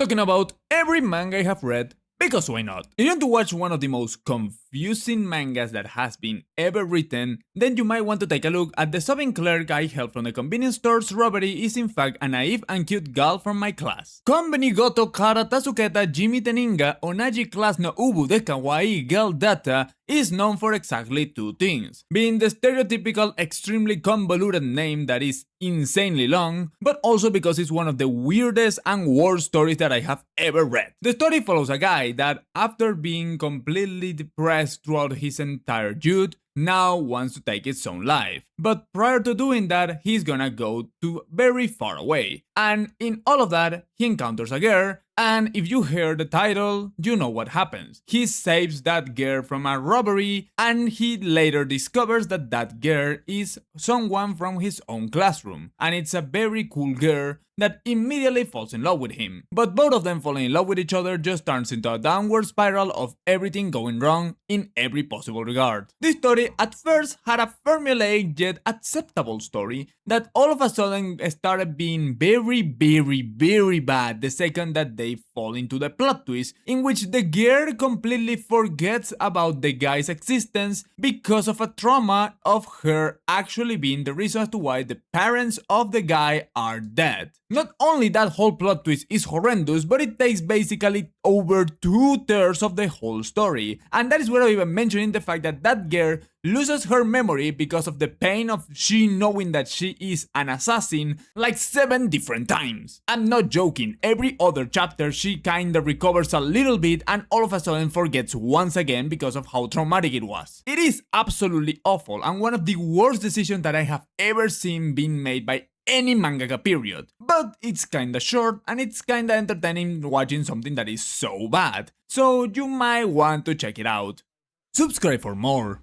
talking about every manga I have read, because why not? If you want to watch one of the most confusing mangas that has been ever written, then you might want to take a look at the sobbing clerk I helped from the convenience store's robbery is in fact a naive and cute girl from my class. Konbeni goto kara tasuketa jimi teninga onaji class no ubu de kawaii girl data is known for exactly two things, being the stereotypical extremely convoluted name that is insanely long, but also because it's one of the weirdest and worst stories that I have ever read. The story follows a guy that, after being completely depressed throughout his entire youth, now wants to take his own life. But prior to doing that, he's gonna go to very far away. And in all of that, he encounters a girl, and if you hear the title, you know what happens. He saves that girl from a robbery, and he later discovers that that girl is someone from his own classroom. And it's a very cool girl that immediately falls in love with him. But both of them falling in love with each other just turns into a downward spiral of everything going wrong in every possible regard. This story at first had a formulaic yet acceptable story that all of a sudden started being very bad the second that they fall into the plot twist, in which the girl completely forgets about the guy's existence because of a trauma of her actually being the reason as to why the parents of the guy are dead. Not only that whole plot twist is horrendous, but it takes basically over 2/3 of the whole story. And that is where I'm even mentioning the fact that that girl loses her memory because of the pain of she knowing that she is an assassin like 7 different times. I'm not joking, every other chapter she kinda recovers a little bit and all of a sudden forgets once again because of how traumatic it was. It is absolutely awful and one of the worst decisions that I have ever seen being made by any mangaka period. But it's kinda short and it's kinda entertaining watching something that is so bad. So you might want to check it out. Subscribe for more.